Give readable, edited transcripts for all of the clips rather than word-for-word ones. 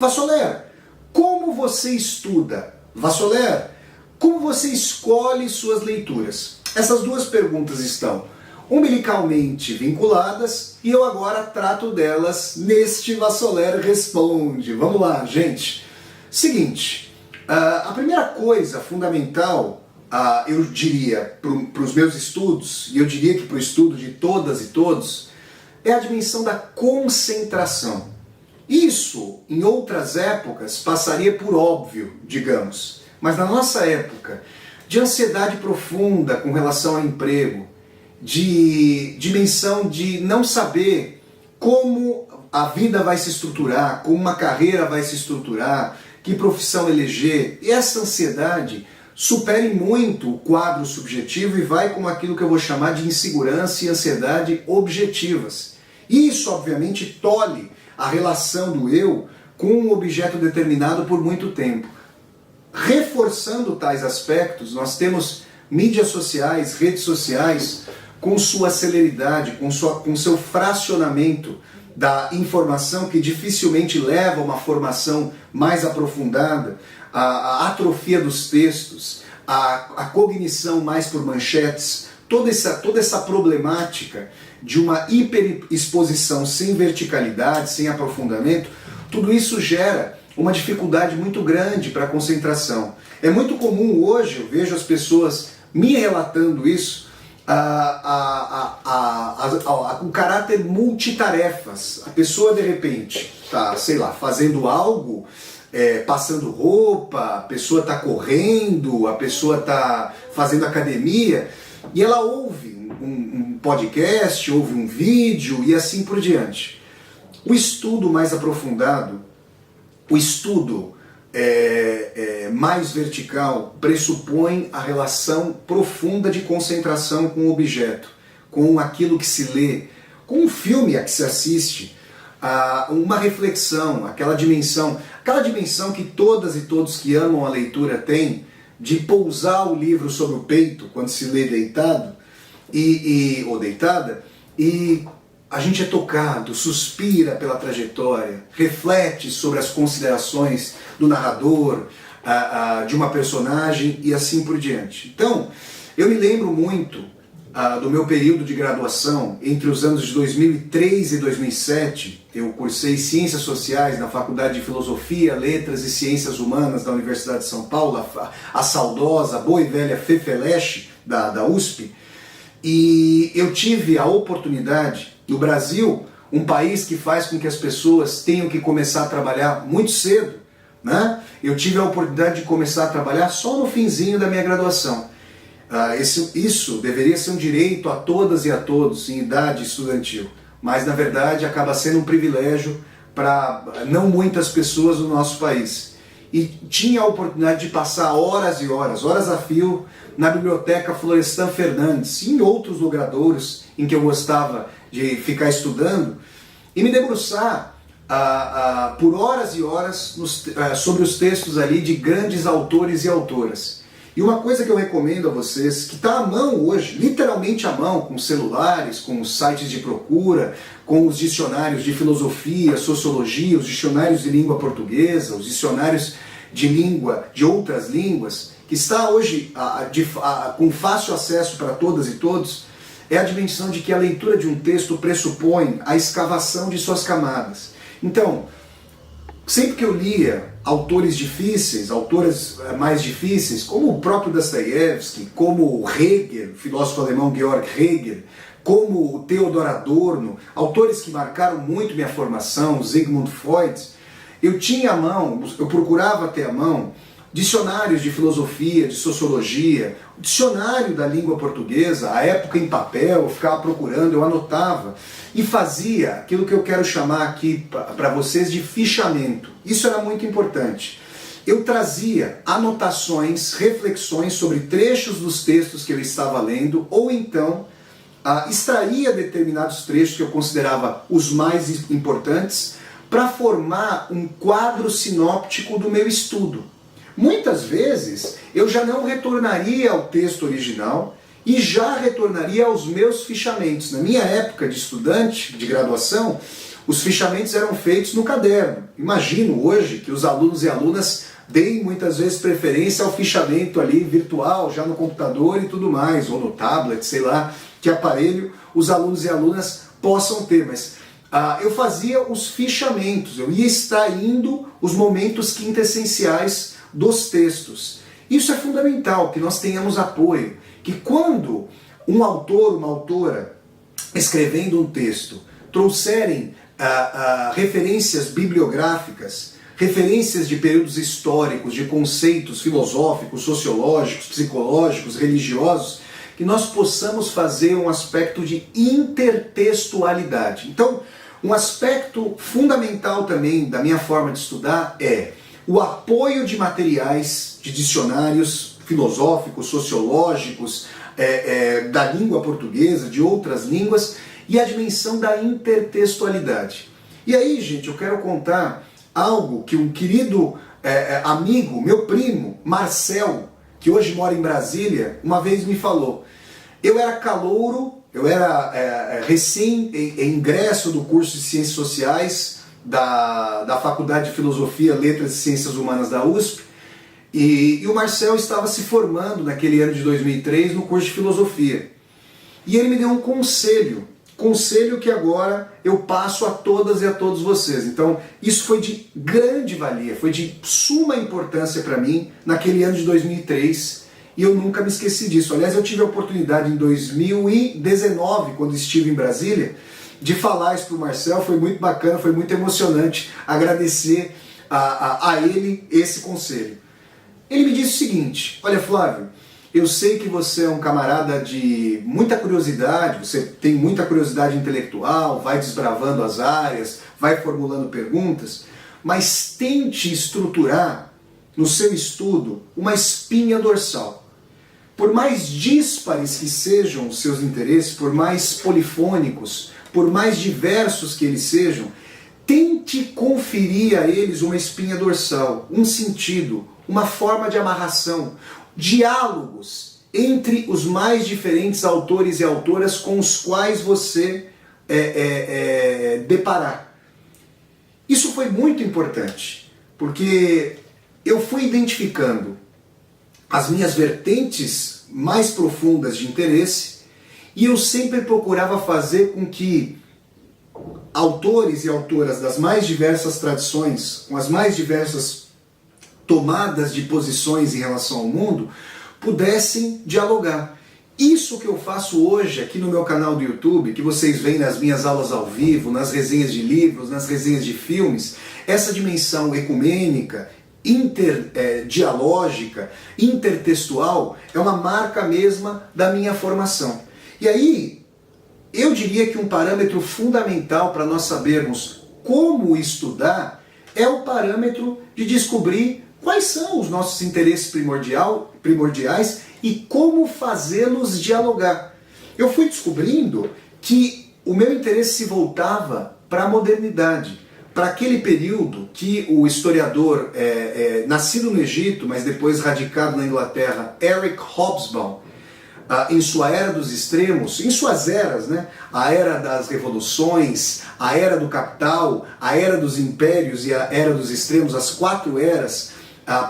Vassoler, como você estuda? Vassoler, como você escolhe suas leituras? Essas duas perguntas estão umbilicalmente vinculadas e eu agora trato delas neste Vassoler Responde. Vamos lá, gente. Seguinte, a primeira coisa fundamental, eu diria, para os meus estudos, e eu diria que para o estudo de todas e todos, é a dimensão da concentração. Isso, em outras épocas, passaria por óbvio, digamos. Mas na nossa época, de ansiedade profunda com relação ao emprego, de dimensão de não saber como a vida vai se estruturar, como uma carreira vai se estruturar, que profissão eleger, e essa ansiedade supere muito o quadro subjetivo e vai com aquilo que eu vou chamar de insegurança e ansiedade objetivas. Isso, obviamente, tolhe a relação do eu com um objeto determinado por muito tempo. Reforçando tais aspectos, nós temos mídias sociais, redes sociais, com sua celeridade, com seu fracionamento da informação que dificilmente leva a uma formação mais aprofundada, a atrofia dos textos, a cognição mais por manchetes, toda essa problemática de uma hiperexposição sem verticalidade, sem aprofundamento, tudo isso gera uma dificuldade muito grande para a concentração. É muito comum hoje, eu vejo as pessoas me relatando isso, o caráter multitarefas. A pessoa de repente está, sei lá, fazendo algo, passando roupa, a pessoa está correndo, a pessoa está fazendo academia, e ela ouve um podcast, ouve um vídeo e assim por diante. O estudo mais aprofundado, o estudo mais vertical, pressupõe a relação profunda de concentração com o objeto, com aquilo que se lê, com um filme a que se assiste, uma reflexão, aquela dimensão que todas e todos que amam a leitura têm, de pousar o livro sobre o peito quando se lê deitado ou deitada, e a gente é tocado, suspira pela trajetória, reflete sobre as considerações do narrador, de uma personagem e assim por diante. Então, eu me lembro muito do meu período de graduação, entre os anos de 2003 e 2007, eu cursei Ciências Sociais na Faculdade de Filosofia, Letras e Ciências Humanas da Universidade de São Paulo, a saudosa, boa e velha FEFELESH da USP, e eu tive a oportunidade, no Brasil, um país que faz com que as pessoas tenham que começar a trabalhar muito cedo, né? Eu tive a oportunidade de começar a trabalhar só no finzinho da minha graduação. Isso deveria ser um direito a todas e a todos em idade estudantil, mas na verdade acaba sendo um privilégio para não muitas pessoas no nosso país. E tinha a oportunidade de passar horas e horas a fio na Biblioteca Florestan Fernandes e em outros logradouros em que eu gostava de ficar estudando e me debruçar por horas e horas sobre os textos ali de grandes autores e autoras. E uma coisa que eu recomendo a vocês, que está à mão hoje, literalmente à mão, com celulares, com os sites de procura, com os dicionários de filosofia, sociologia, os dicionários de língua portuguesa, os dicionários de outras línguas, que está hoje com fácil acesso para todas e todos, é a dimensão de que a leitura de um texto pressupõe a escavação de suas camadas. Então, sempre que eu lia autores difíceis, autoras mais difíceis, como o próprio Dostoiévski, como Hegel, filósofo alemão Georg Hegel, como o Theodor Adorno, autores que marcaram muito minha formação, Sigmund Freud, eu procurava ter à mão dicionários de filosofia, de sociologia, o dicionário da língua portuguesa, à época em papel, eu ficava procurando, eu anotava e fazia aquilo que eu quero chamar aqui para vocês de fichamento. Isso era muito importante. Eu trazia anotações, reflexões sobre trechos dos textos que eu estava lendo, ou então extraía determinados trechos que eu considerava os mais importantes para formar um quadro sinóptico do meu estudo. Muitas vezes eu já não retornaria ao texto original e já retornaria aos meus fichamentos. Na minha época de estudante, de graduação, Os fichamentos eram feitos no caderno. Imagino hoje que os alunos e alunas deem muitas vezes preferência ao fichamento ali virtual, já no computador e tudo mais, ou no tablet, sei lá, que aparelho os alunos e alunas possam ter, mas eu fazia os fichamentos, eu ia extraindo os momentos quintessenciais dos textos. Isso é fundamental, que nós tenhamos apoio, que quando um autor, uma autora, escrevendo um texto, trouxerem referências bibliográficas, referências de períodos históricos, de conceitos filosóficos, sociológicos, psicológicos, religiosos, que nós possamos fazer um aspecto de intertextualidade. Então, um aspecto fundamental também da minha forma de estudar é o apoio de materiais, de dicionários filosóficos, sociológicos, da língua portuguesa, de outras línguas, e a dimensão da intertextualidade. E aí, gente, eu quero contar algo que um querido amigo, meu primo, Marcel, que hoje mora em Brasília, uma vez me falou. Eu era calouro, eu era recém-ingresso do curso de Ciências Sociais da Faculdade de Filosofia, Letras e Ciências Humanas da USP, e o Marcel estava se formando naquele ano de 2003 no curso de Filosofia. E ele me deu um conselho que agora eu passo a todas e a todos vocês. Então, isso foi de grande valia, foi de suma importância para mim naquele ano de 2003, e eu nunca me esqueci disso. Aliás, eu tive a oportunidade em 2019, quando estive em Brasília, de falar isso para o Marcel. Foi muito bacana, foi muito emocionante agradecer a ele esse conselho. Ele me disse o seguinte: olha, Flávio, eu sei que você é um camarada de muita curiosidade, você tem muita curiosidade intelectual, vai desbravando as áreas, vai formulando perguntas, mas tente estruturar no seu estudo uma espinha dorsal. Por mais díspares que sejam os seus interesses, por mais polifônicos, por mais diversos que eles sejam, tente conferir a eles uma espinha dorsal, um sentido, uma forma de amarração, diálogos entre os mais diferentes autores e autoras com os quais você deparar. Isso foi muito importante, porque eu fui identificando as minhas vertentes mais profundas de interesse, e eu sempre procurava fazer com que autores e autoras das mais diversas tradições, com as mais diversas tomadas de posições em relação ao mundo, pudessem dialogar. Isso que eu faço hoje aqui no meu canal do YouTube, que vocês veem nas minhas aulas ao vivo, nas resenhas de livros, nas resenhas de filmes, essa dimensão ecumênica, interdialógica, intertextual, é uma marca mesma da minha formação. E aí, eu diria que um parâmetro fundamental para nós sabermos como estudar é o parâmetro de descobrir quais são os nossos interesses primordiais e como fazê-los dialogar. Eu fui descobrindo que o meu interesse se voltava para a modernidade, para aquele período que o historiador, nascido no Egito, mas depois radicado na Inglaterra, Eric Hobsbawm, em sua Era dos Extremos, em suas eras, né? A Era das Revoluções, a Era do Capital, a Era dos Impérios e a Era dos Extremos, as 4 eras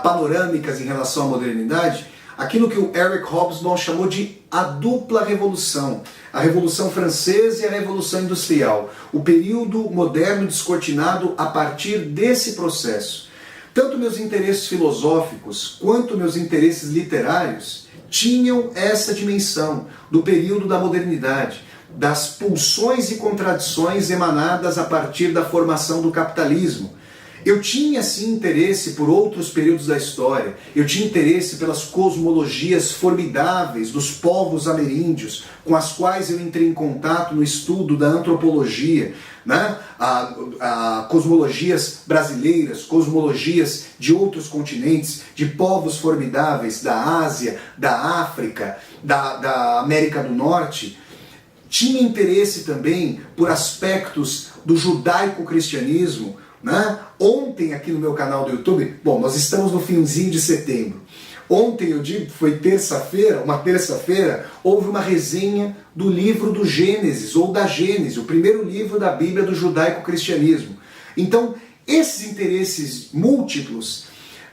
panorâmicas em relação à modernidade, aquilo que o Eric Hobsbawm chamou de a dupla revolução, a Revolução Francesa e a Revolução Industrial, o período moderno descortinado a partir desse processo. Tanto meus interesses filosóficos quanto meus interesses literários tinham essa dimensão do período da modernidade, das pulsões e contradições emanadas a partir da formação do capitalismo. Eu tinha sim interesse por outros períodos da história, eu tinha interesse pelas cosmologias formidáveis dos povos ameríndios, com as quais eu entrei em contato no estudo da antropologia, né? Cosmologias brasileiras, cosmologias de outros continentes, de povos formidáveis da Ásia, da África, da América do Norte. Tinha interesse também por aspectos do judaico-cristianismo, né? Ontem aqui no meu canal do YouTube, bom, nós estamos no finzinho de setembro. Ontem, eu digo, foi terça-feira, uma terça-feira, houve uma resenha do livro do Gênesis, ou da Gênesis, o primeiro livro da Bíblia do judaico-cristianismo. Então, esses interesses múltiplos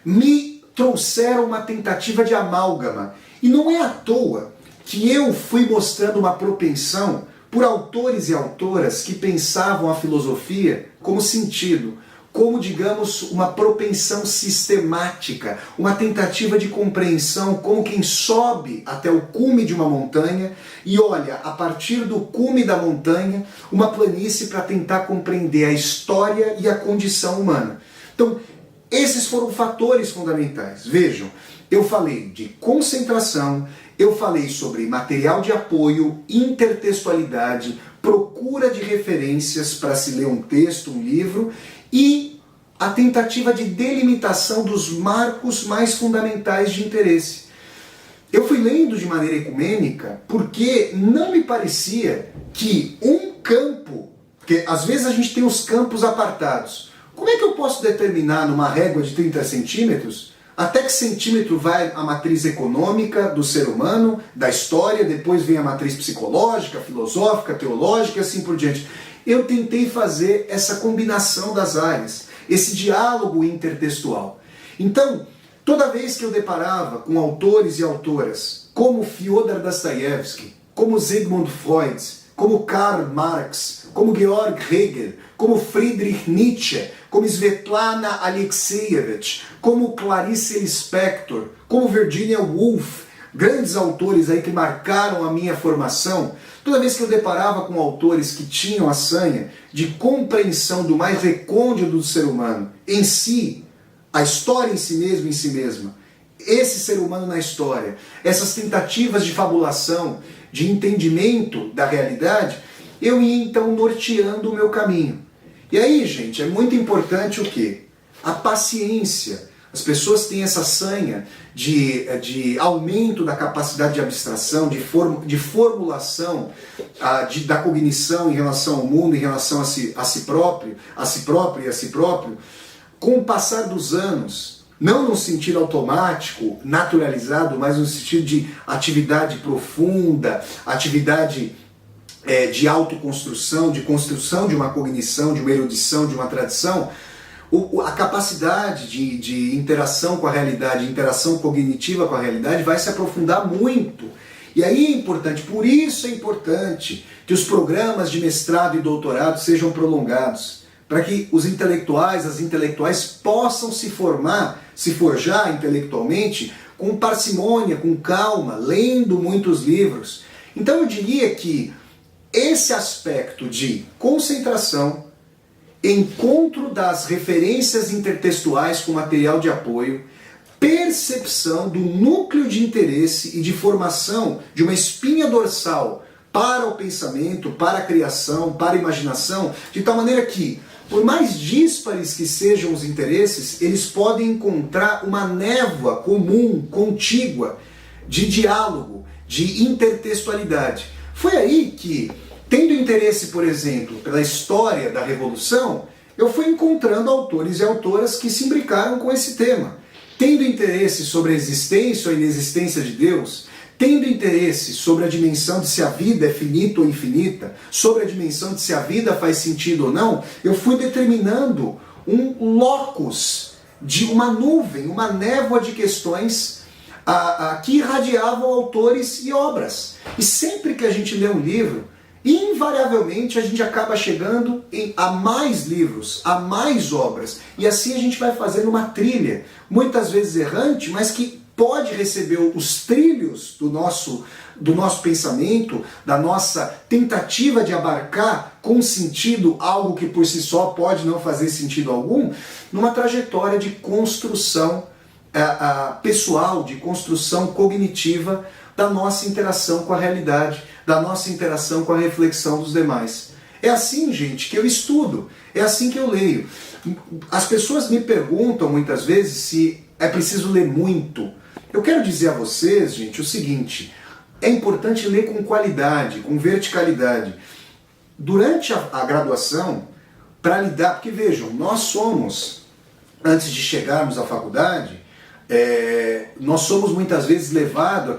me trouxeram uma tentativa de amálgama. E não é à toa que eu fui mostrando uma propensão por autores e autoras que pensavam a filosofia como sentido, como, digamos, uma propensão sistemática, uma tentativa de compreensão, como quem sobe até o cume de uma montanha e olha, a partir do cume da montanha, uma planície para tentar compreender a história e a condição humana. Então, esses foram fatores fundamentais. Vejam, eu falei de concentração, eu falei sobre material de apoio, intertextualidade, procura de referências para se ler um texto, um livro, e a tentativa de delimitação dos marcos mais fundamentais de interesse. Eu fui lendo de maneira ecumênica porque não me parecia que um campo, porque às vezes a gente tem os campos apartados. Como é que eu posso determinar numa régua de 30 centímetros até que centímetro vai a matriz econômica do ser humano, da história, depois vem a matriz psicológica, filosófica, teológica e assim por diante. Eu tentei fazer essa combinação das áreas, esse diálogo intertextual. Então, toda vez que eu deparava com autores e autoras como Fyodor Dostoiévski, como Sigmund Freud, como Karl Marx, como Georg Hegel, como Friedrich Nietzsche, como Svetlana Alexievich, como Clarice Lispector, como Virginia Woolf, grandes autores aí que marcaram a minha formação, toda vez que eu deparava com autores que tinham a sanha de compreensão do mais recôndito do ser humano em si, a história em si mesmo, em si mesma, esse ser humano na história, essas tentativas de fabulação, de entendimento da realidade, eu ia então norteando o meu caminho. E aí, gente, é muito importante o quê? A paciência. As pessoas têm essa sanha de aumento da capacidade de abstração, de formulação da cognição em relação ao mundo, em relação a si próprio e a si próprio, com o passar dos anos, não no sentido automático, naturalizado, mas no sentido de atividade profunda, atividade de autoconstrução, de construção de uma cognição, de uma erudição, de uma tradição, a capacidade de interação com a realidade, interação cognitiva com a realidade vai se aprofundar muito. E aí é importante, por isso é importante que os programas de mestrado e doutorado sejam prolongados, para que os intelectuais, as intelectuais possam se forjar intelectualmente com parcimônia, com calma, lendo muitos livros. Então eu diria que esse aspecto de concentração, encontro das referências intertextuais com material de apoio, percepção do núcleo de interesse e de formação de uma espinha dorsal para o pensamento, para a criação, para a imaginação, de tal maneira que, por mais díspares que sejam os interesses, eles podem encontrar uma névoa comum, contígua, de diálogo, de intertextualidade. Foi aí que, tendo interesse, por exemplo, pela história da Revolução, eu fui encontrando autores e autoras que se imbricaram com esse tema. Tendo interesse sobre a existência ou a inexistência de Deus, tendo interesse sobre a dimensão de se a vida é finita ou infinita, sobre a dimensão de se a vida faz sentido ou não, eu fui determinando um locus de uma nuvem, uma névoa de questões que irradiavam autores e obras. E sempre que a gente lê um livro, invariavelmente a gente acaba chegando a mais livros, a mais obras. E assim a gente vai fazendo uma trilha, muitas vezes errante, mas que pode receber os trilhos do nosso pensamento, da nossa tentativa de abarcar com sentido algo que por si só pode não fazer sentido algum, numa trajetória de construção pessoal, de construção cognitiva da nossa interação com a realidade, da nossa interação com a reflexão dos demais. É assim, gente, que eu estudo, é assim que eu leio. As pessoas me perguntam muitas vezes se é preciso ler muito. Eu quero dizer a vocês, gente, o seguinte: é importante ler com qualidade, com verticalidade. Durante a graduação, para lidar, porque vejam, nós somos, antes de chegarmos à faculdade, nós somos muitas vezes levados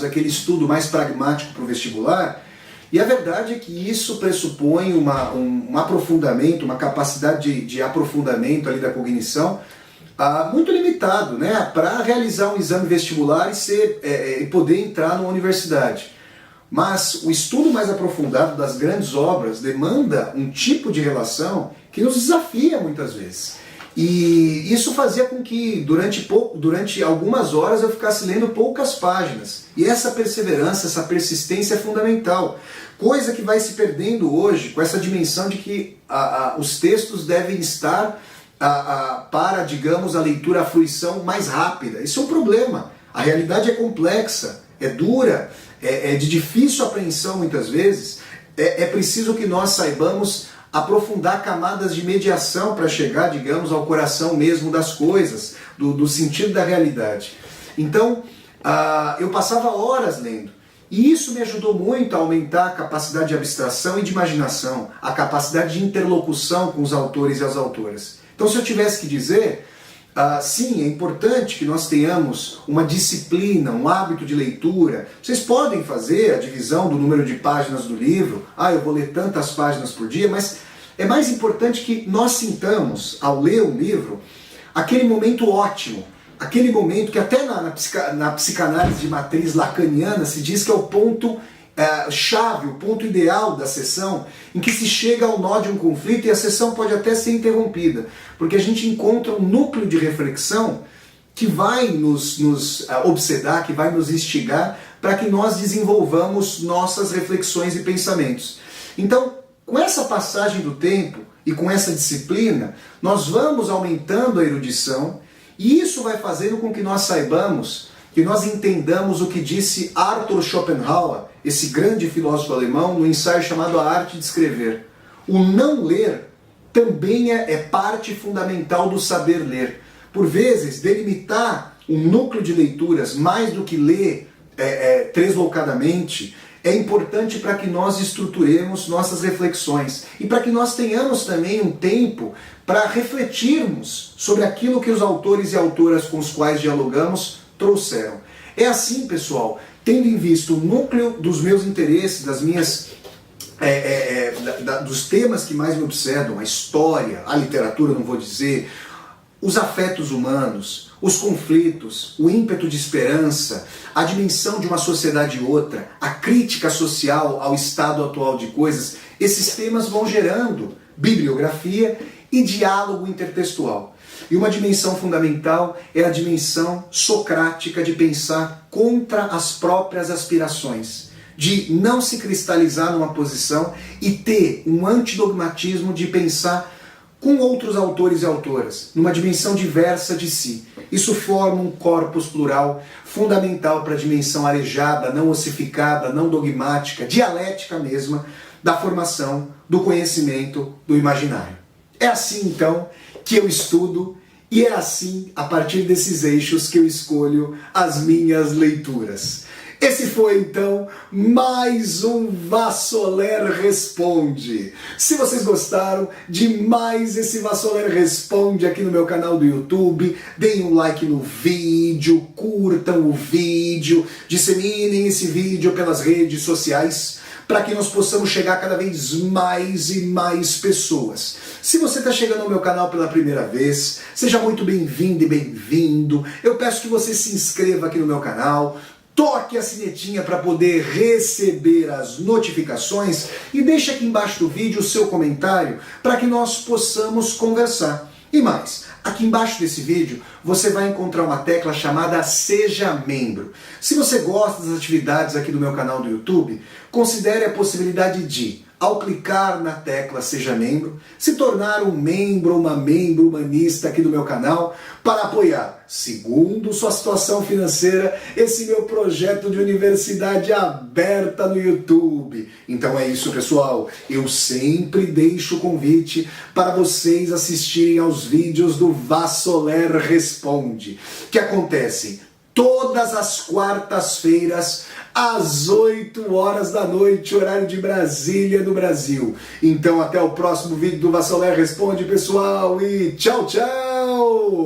àquele estudo mais pragmático para o vestibular, e a verdade é que isso pressupõe um aprofundamento, uma capacidade de aprofundamento ali da cognição muito limitado, né, para realizar um exame vestibular e poder entrar numa universidade. Mas o estudo mais aprofundado das grandes obras demanda um tipo de relação que nos desafia muitas vezes. E isso fazia com que durante algumas horas eu ficasse lendo poucas páginas. E essa perseverança, essa persistência é fundamental. Coisa que vai se perdendo hoje com essa dimensão de que os textos devem estar para, digamos, a leitura, a fruição mais rápida. Isso é um problema. A realidade é complexa, é dura, é de difícil apreensão muitas vezes. É preciso que nós saibamos aprofundar camadas de mediação para chegar, digamos, ao coração mesmo das coisas, do sentido da realidade. Então, eu passava horas lendo. E isso me ajudou muito a aumentar a capacidade de abstração e de imaginação, a capacidade de interlocução com os autores e as autoras. Então, se eu tivesse que dizer, sim, é importante que nós tenhamos uma disciplina, um hábito de leitura. Vocês podem fazer a divisão do número de páginas do livro, eu vou ler tantas páginas por dia, mas é mais importante que nós sintamos, ao ler um livro, aquele momento ótimo, aquele momento que até na psicanálise de matriz lacaniana se diz que é o ponto chave, o ponto ideal da sessão, em que se chega ao nó de um conflito e a sessão pode até ser interrompida, porque a gente encontra um núcleo de reflexão que vai nos obsedar, que vai nos instigar para que nós desenvolvamos nossas reflexões e pensamentos. Então, com essa passagem do tempo e com essa disciplina, nós vamos aumentando a erudição e isso vai fazendo com que nós saibamos, que nós entendamos o que disse Arthur Schopenhauer, esse grande filósofo alemão, no ensaio chamado A Arte de Escrever. O não ler também é parte fundamental do saber ler. Por vezes, delimitar um núcleo de leituras mais do que ler deslocadamente é importante para que nós estruturemos nossas reflexões e para que nós tenhamos também um tempo para refletirmos sobre aquilo que os autores e autoras com os quais dialogamos trouxeram. É assim, pessoal, tendo em vista o núcleo dos meus interesses, dos temas que mais me obsedam, a história, a literatura, não vou dizer, os afetos humanos, os conflitos, o ímpeto de esperança, a dimensão de uma sociedade e outra, a crítica social ao estado atual de coisas, esses temas vão gerando bibliografia e diálogo intertextual. E uma dimensão fundamental é a dimensão socrática de pensar contra as próprias aspirações, de não se cristalizar numa posição e ter um antidogmatismo de pensar com outros autores e autoras, numa dimensão diversa de si. Isso forma um corpus plural fundamental para a dimensão arejada, não ossificada, não dogmática, dialética mesma, da formação, do conhecimento, do imaginário. É assim, então, que eu estudo e é assim, a partir desses eixos, que eu escolho as minhas leituras. Esse foi, então, mais um Vassoler Responde. Se vocês gostaram de mais esse Vassoler Responde aqui no meu canal do YouTube, deem um like no vídeo, curtam o vídeo, disseminem esse vídeo pelas redes sociais, para que nós possamos chegar a cada vez mais e mais pessoas. Se você está chegando ao meu canal pela primeira vez, seja muito bem-vindo e bem-vindo. Eu peço que você se inscreva aqui no meu canal, toque a sinetinha para poder receber as notificações e deixe aqui embaixo do vídeo o seu comentário para que nós possamos conversar. E mais, aqui embaixo desse vídeo você vai encontrar uma tecla chamada Seja Membro. Se você gosta das atividades aqui do meu canal do YouTube, considere a possibilidade de, ao clicar na tecla Seja Membro, se tornar um membro ou uma membro humanista aqui do meu canal para apoiar, segundo sua situação financeira, esse meu projeto de universidade aberta no YouTube. Então é isso, pessoal. Eu sempre deixo o convite para vocês assistirem aos vídeos do Vassoler Responde, que acontecem todas as quartas-feiras, às 8 horas da noite, horário de Brasília, no Brasil. Então até o próximo vídeo do Vassoler Responde, pessoal, e tchau, tchau!